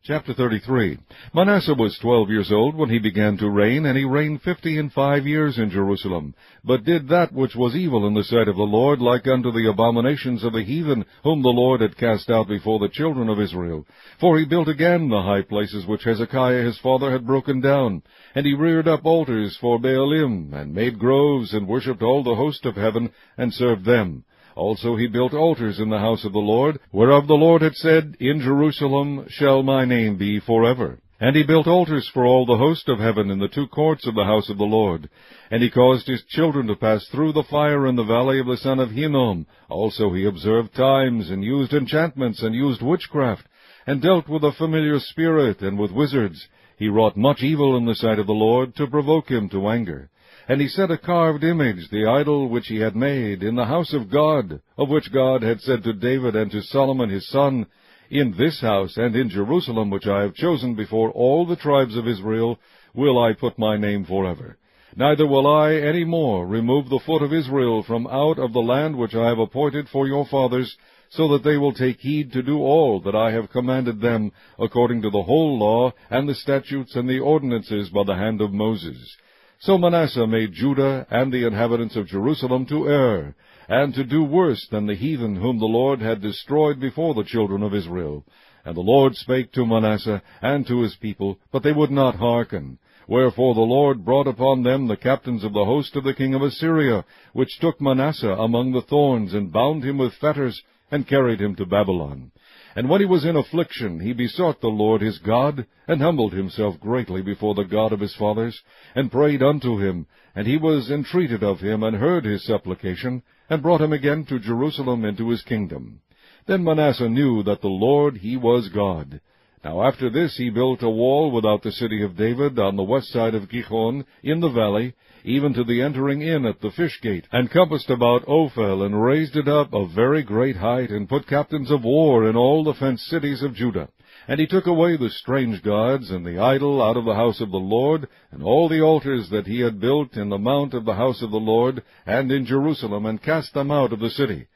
Chapter 33. Manasseh was 12 years old when he began to reign, and he reigned 55 years in Jerusalem, but did that which was evil in the sight of the Lord, like unto the abominations of the heathen, whom the Lord had cast out before the children of Israel. For he built again the high places which Hezekiah his father had broken down, and he reared up altars for Baalim, and made groves, and worshipped all the host of heaven, and served them. Also he built altars in the house of the Lord, whereof the Lord had said, In Jerusalem shall my name be forever. And he built altars for all the host of heaven in the two courts of the house of the Lord. And he caused his children to pass through the fire in the valley of the son of Hinnom. Also he observed times, and used enchantments, and used witchcraft, and dealt with a familiar spirit, and with wizards. He wrought much evil in the sight of the Lord, to provoke him to anger. And he set a carved image, the idol which he had made, in the house of God, of which God had said to David and to Solomon his son, In this house and in Jerusalem, which I have chosen before all the tribes of Israel, will I put my name forever. Neither will I any more remove the foot of Israel from out of the land which I have appointed for your fathers, so that they will take heed to do all that I have commanded them, according to the whole law, and the statutes and the ordinances by the hand of Moses. So Manasseh made Judah and the inhabitants of Jerusalem to err, and to do worse than the heathen whom the Lord had destroyed before the children of Israel. And the Lord spake to Manasseh and to his people, but they would not hearken. Wherefore the Lord brought upon them the captains of the host of the king of Assyria, which took Manasseh among the thorns, and bound him with fetters, and carried him to Babylon. And when he was in affliction, he besought the Lord his God, and humbled himself greatly before the God of his fathers, and prayed unto him. And he was entreated of him, and heard his supplication, and brought him again to Jerusalem into his kingdom. Then Manasseh knew that the Lord he was God. Now after this he built a wall without the city of David, on the west side of Gihon, in the valley, even to the entering in at the fish gate, and compassed about Ophel, and raised it up of very great height, and put captains of war in all the fenced cities of Judah. And he took away the strange gods and the idol out of the house of the Lord, and all the altars that he had built in the mount of the house of the Lord, and in Jerusalem, and cast them out of the city.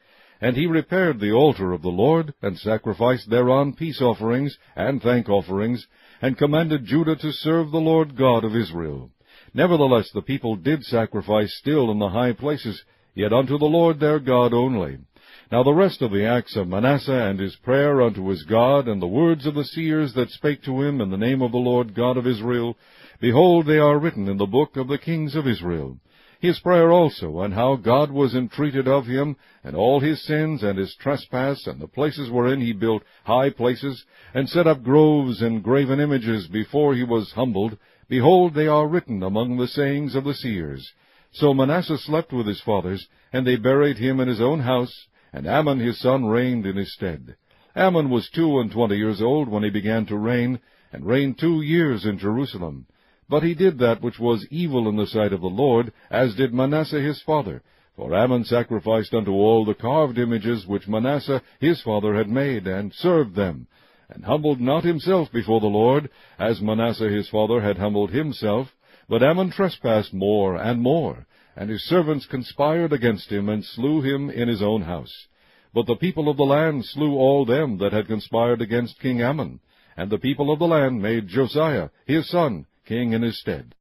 And he repaired the altar of the Lord, and sacrificed thereon peace offerings and thank offerings, and commanded Judah to serve the Lord God of Israel. Nevertheless the people did sacrifice still in the high places, yet unto the Lord their God only. Now the rest of the acts of Manasseh, and his prayer unto his God, and the words of the seers that spake to him in the name of the Lord God of Israel, behold, they are written in the book of the kings of Israel. His prayer also, and how God was entreated of him, and all his sins, and his trespass, and the places wherein he built high places, and set up groves and graven images before he was humbled, behold, they are written among the sayings of the seers. So Manasseh slept with his fathers, and they buried him in his own house, and Amon his son reigned in his stead. Amon was 22 years old when he began to reign, and reigned 2 years in Jerusalem. But he did that which was evil in the sight of the Lord, as did Manasseh his father. For Amon sacrificed unto all the carved images which Manasseh his father had made, and served them, and humbled not himself before the Lord, as Manasseh his father had humbled himself. But Amon trespassed more and more, and his servants conspired against him, and slew him in his own house. But the people of the land slew all them that had conspired against King Amon, and the people of the land made Josiah his son king in his stead.